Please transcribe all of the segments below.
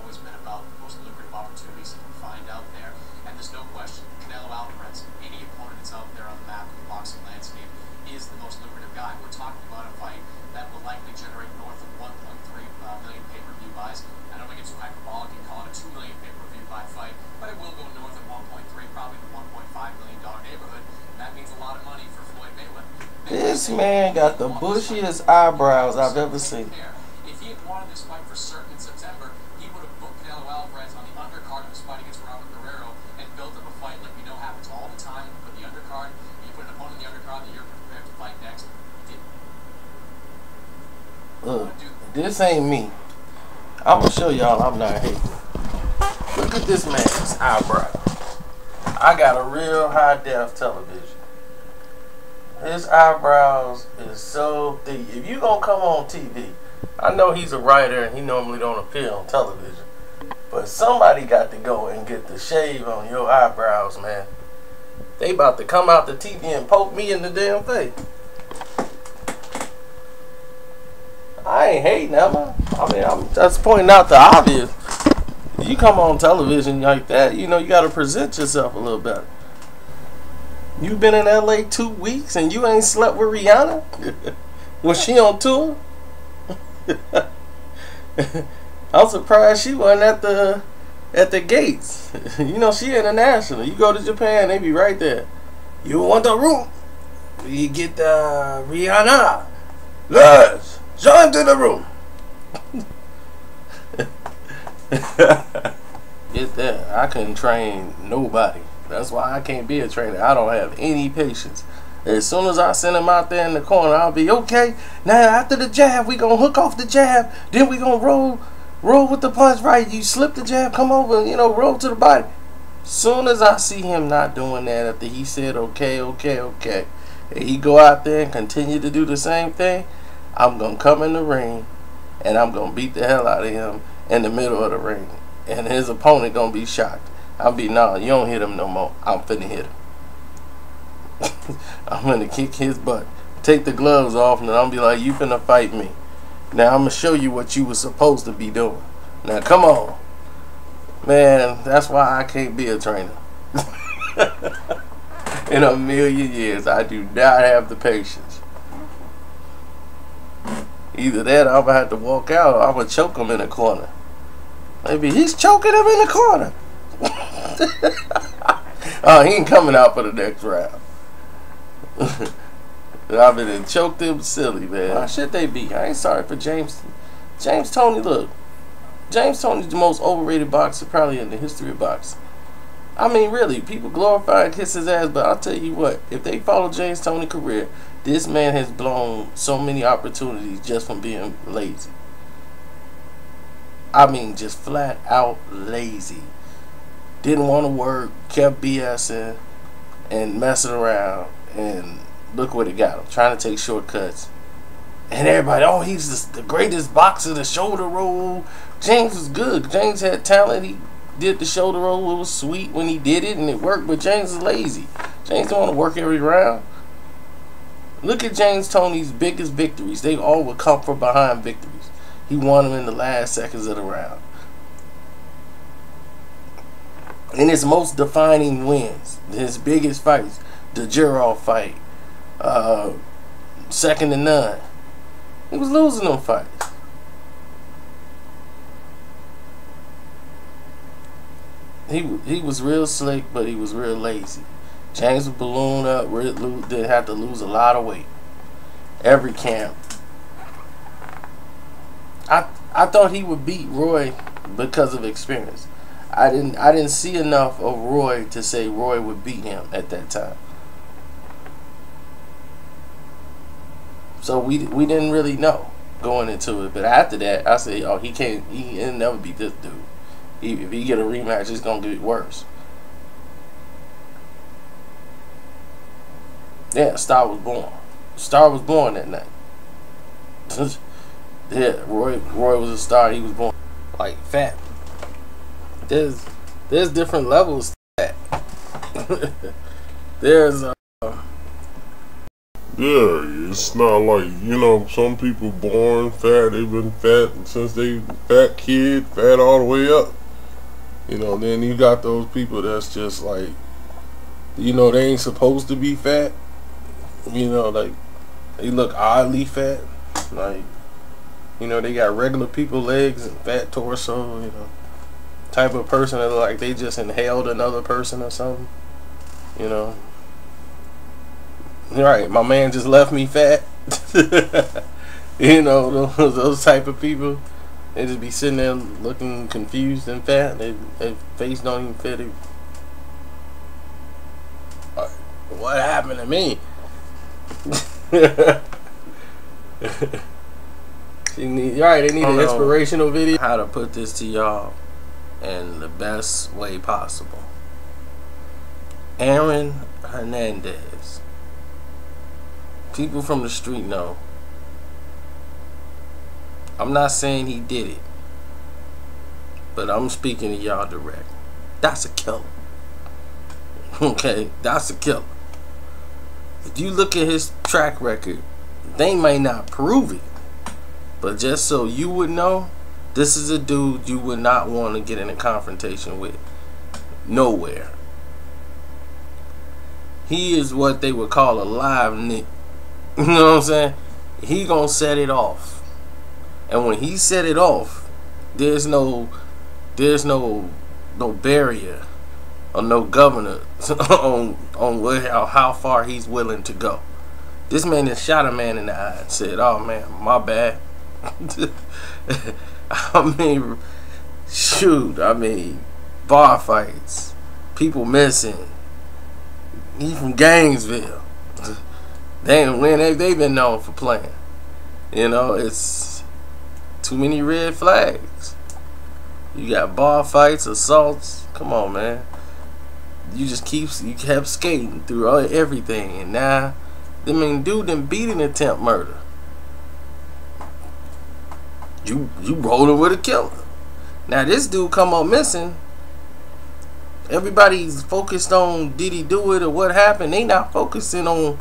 always been about the most lucrative opportunities that you find out there. And there's no question, Canelo Alvarez, any opponent that's out there on the map of the boxing landscape, is the most lucrative guy. We're talking about a fight that will likely generate north of 1.3 million pay-per-view buys. I don't think it's too hyperbolic in calling it a 2 million pay-per-view buy fight, but it will go north of 1.3, probably the $1.5 million neighborhood. And that means a lot of money for Floyd Mayweather. This man got the bushiest eyebrows I've ever seen. If he had wanted this fight for certain in September, he would have booked Canelo Alvarez on the undercard of his fight against Robert Guerrero and built up a fight like we know happens all the time. You put the undercard, you put an opponent in the undercard that you're prepared to fight next. Look, this ain't me. I'm gonna show y'all I'm not hating. Look at this man's eyebrow. I got a real high def television. His eyebrows is so thick. If you gonna come on TV, I know he's a writer and he normally don't appear on television, but somebody got to go and get the shave on your eyebrows, man. They about to come out the TV and poke me in the damn face. I ain't hating, am I? I mean, I'm just pointing out the obvious. You come on television like that, you know, you gotta present yourself a little better. You been in LA 2 weeks and you ain't slept with Rihanna? Was she on tour? I'm surprised she wasn't at the gates. You know, she international. You go to Japan, they be right there. You want the room? You get Rihanna. Let's join to the room. Get that. I couldn't train nobody. That's why I can't be a trainer. I don't have any patience. As soon as I send him out there in the corner, I'll be okay. Now after the jab, we gonna hook off the jab. Then we gonna roll with the punch. Right? You slip the jab, come over, you know, roll to the body. Soon as I see him not doing that, after he said okay, and he go out there and continue to do the same thing, I'm gonna come in the ring and I'm gonna beat the hell out of him in the middle of the ring, and his opponent gonna be shocked. I'll be, nah, you don't hit him no more. I'm finna hit him. I'm gonna kick his butt, take the gloves off, and then I'm be like, you finna fight me. Now I'm gonna show you what you was supposed to be doing. Now come on. Man, that's why I can't be a trainer. In a million years, I do not have the patience. Either that or I'm gonna have to walk out, or I'm gonna choke him in the corner. Maybe he's choking him in the corner. Oh, he ain't coming out for the next round. I've been choked him silly, man. Why should they be? I ain't sorry for James Toney. Look, James Toney's the most overrated boxer probably in the history of boxing. I mean, really, people glorify and kiss his ass, but I'll tell you what, if they follow James Toney's career, this man has blown so many opportunities just from being lazy. I mean, just flat out lazy. Didn't want to work, kept BSing and messing around, and look what it got him, trying to take shortcuts. And everybody, oh, he's the greatest boxer, the shoulder roll. James was good. James had talent. He did the shoulder roll. It was sweet when he did it, and it worked, but James is lazy. James don't want to work every round. Look at James Toney's biggest victories. They all would come from behind victories. He won them in the last seconds of the round. In his most defining wins, his biggest fights, the Jurov fight, second to none, he was losing them fights. He was real slick, but he was real lazy. James would balloon up, did have to lose a lot of weight. Every camp. I thought he would beat Roy because of experience. I didn't see enough of Roy to say Roy would beat him at that time. So we didn't really know going into it. But after that, I said, oh, he'll never beat this dude. If he get a rematch, it's gonna get worse. Yeah, Star was born. Star was born that night. Yeah, Roy was a star. He was born like fat. There's different levels to that. Yeah, it's not like, you know, some people born fat, they've been fat since they fat kid, fat all the way up. You know, then you got those people that's just like, you know, they ain't supposed to be fat. You know, like, they look oddly fat. Like, you know, they got regular people legs and fat torso, you know. Type of person that look like they just inhaled another person or something. You know. Right, my man just left me fat. You know, those type of people. They just be sitting there looking confused and fat. Their face don't even fit it. What happened to me? They need an inspirational video. How to put this to y'all in the best way possible. Hernandez. People from the street know. I'm not saying he did it, but I'm speaking to y'all direct. That's a killer. Okay, that's a killer. If you look at his track record, they may not prove it, but just so you would know, this is a dude you would not want to get in a confrontation with. Nowhere. He is what they would call a live nick. You know what I'm saying? He gonna set it off. And when he set it off, there's no barrier or no governor on how far he's willing to go. This man has shot a man in the eye and said, "Oh man, my bad." I mean, shoot, bar fights, people missing. He from Gainesville. They've been known for playing. You know, it's too many red flags. You got bar fights, assaults. Come on, man. You kept skating through everything, and now, dude done beat an attempt murder. You rolling with a killer. Now this dude come up missing. Everybody's focused on did he do it or what happened. They not focusing on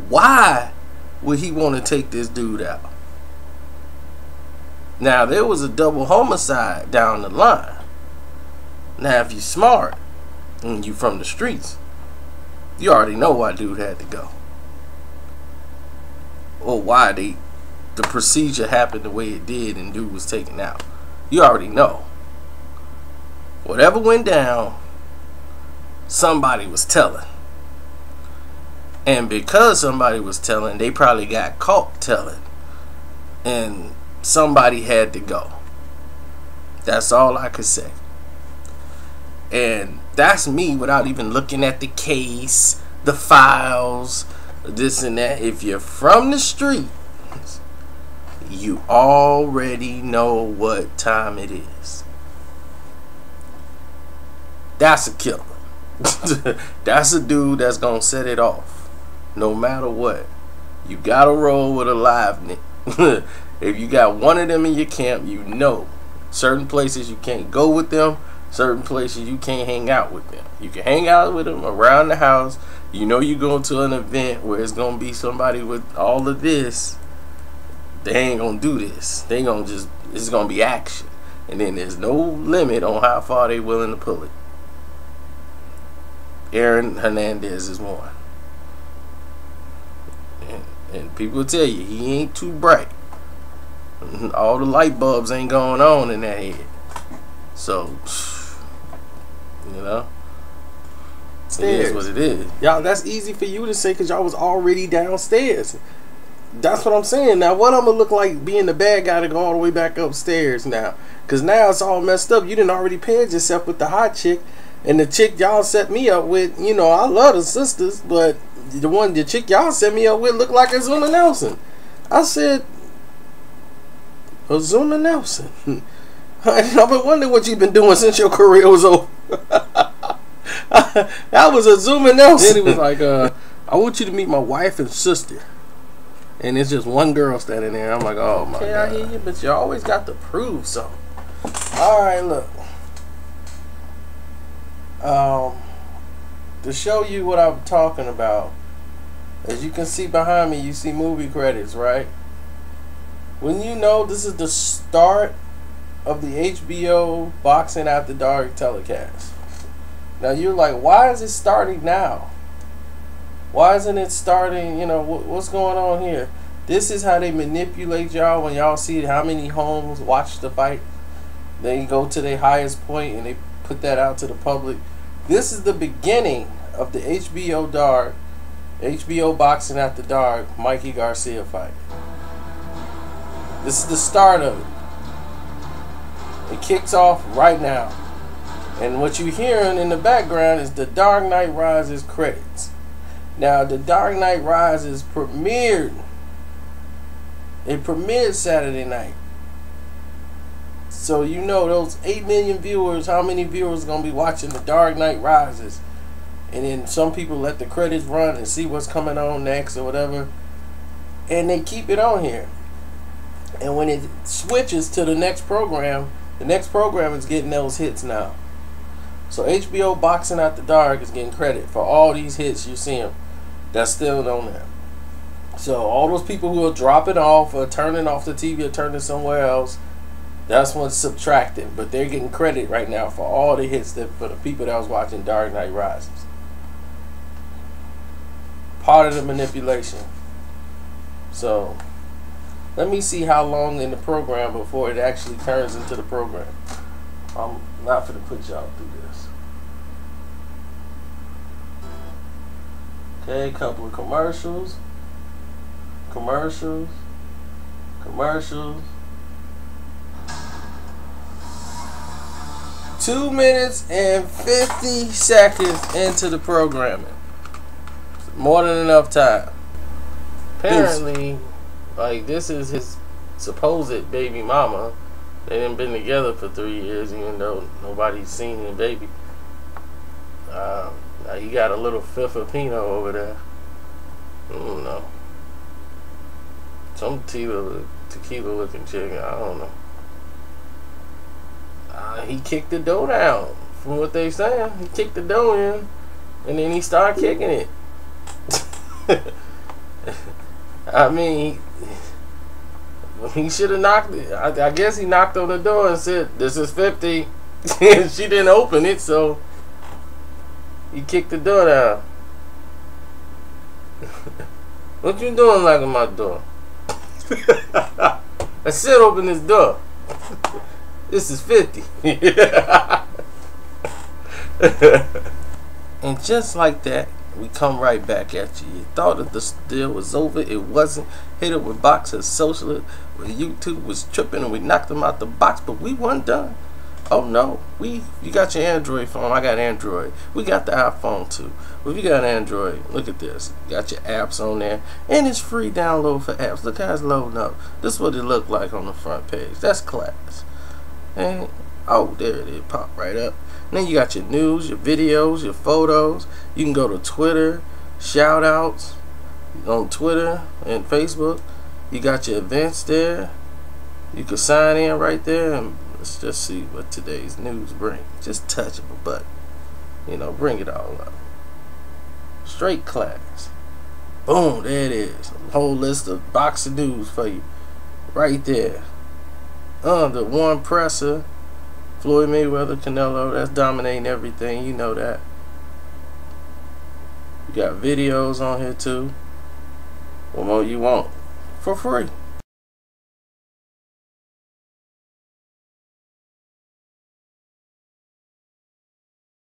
why would he want to take this dude out. Now there was a double homicide down the line. Now if you smart and you from the streets, you already know why dude had to go, or why the procedure happened the way it did and dude was taken out. You already know. Whatever went down, somebody was telling. And because somebody was telling, they probably got caught telling. And somebody had to go. That's all I could say. And that's me without even looking at the case, the files, this and that. If you're from the street, you already know what time it is. That's a killer. That's a dude that's gonna set it off no matter what. You gotta roll with a live nick. If you got one of them in your camp, you know certain places you can't go with them, certain places you can't hang out with them. You can hang out with them around the house. You know you go to an event where it's gonna be somebody with all of this. They ain't gonna do this. They gonna it's gonna be action. And then there's no limit on how far they willing to pull it. Hernandez is one. And people tell you he ain't too bright. All the light bulbs ain't going on in that head. So, you know, it is what it is. Y'all, that's easy for you to say because y'all was already downstairs. That's what I'm saying. Now, what I'm going to look like being the bad guy to go all the way back upstairs now? Because now it's all messed up. You didn't already paired yourself with the hot chick. And the chick y'all set me up with, you know, I love the sisters, but the chick y'all set me up with looked like Azuna Nelson. I said, Azuna Nelson. I've been wondering what you've been doing since your career was over. That was Azuna Nelson. Then he was like, I want you to meet my wife and sister. And it's just one girl standing there. I'm like, oh my God. I hear you, but you always got to prove something. All right, look. To show you what I'm talking about, As you can see behind me, you see movie credits, right? When you know this is the start of the HBO Boxing After Dark telecast. Now you're like, why is it starting now? Why isn't it starting, you know, what's going on here? This is how they manipulate y'all when y'all see how many homes watch the fight. They go to their highest point and they put that out to the public. This is the beginning of the HBO Boxing After Dark Mikey Garcia fight. This is the start of it. It kicks off right now. And what you're hearing in the background is the Dark Knight Rises credits. Now, the Dark Knight Rises premiered. It premiered Saturday night. So you know those 8 million viewers, how many viewers are going to be watching the Dark Knight Rises? And then some people let the credits run and see what's coming on next or whatever. And they keep it on here. And when it switches to the next program is getting those hits now. So HBO Boxing After Dark is getting credit for all these hits you see them. That's still on there. So all those people who are dropping off or turning off the TV or turning somewhere else, that's what's subtracting. But they're getting credit right now for all the hits that for the people that was watching Dark Knight Rises. Part of the manipulation. So let me see how long in the program before it actually turns into the program. I'm not going to put y'all through this. Okay, a couple of commercials. 2 minutes and 50 seconds into the programming. More than enough time. Apparently, like, this is his supposed baby mama. They done been together for 3 years, even though nobody's seen the baby. Now you got a little Filipino over there. I don't know. Some tequila looking chick. I don't know. He kicked the dough down. From what they saying, he kicked the dough in, and then he started kicking it. I mean, he should have knocked it. I guess he knocked on the door and said, "This is 50." And she didn't open it, so he kicked the door down. What you doing knocking my door? I said open this door. This is 50. And just like that, we come right back at you. You thought that the deal was over. It wasn't. Hit it with Boxer Socialist. YouTube was tripping and we knocked them out the box, but we weren't done. Oh no, you got your Android phone. I got Android. We got the iPhone too. Well, if you got Android, look at this. You got your apps on there, and it's free download for apps. Look how it's loading up. This is what it looked like on the front page. That's class. And oh, there it is. Pop right up. And then you got your news, your videos, your photos. You can go to Twitter, shout outs on Twitter and Facebook. You got your events there. You can sign in right there, and let's just see what today's news brings. Just touch of a button. You know, bring it all up. Straight class. Boom, there it is. A whole list of boxing news for you. Right there. The one presser. Floyd Mayweather, Canelo, that's dominating everything. You know that. You got videos on here too. What more you want? For free.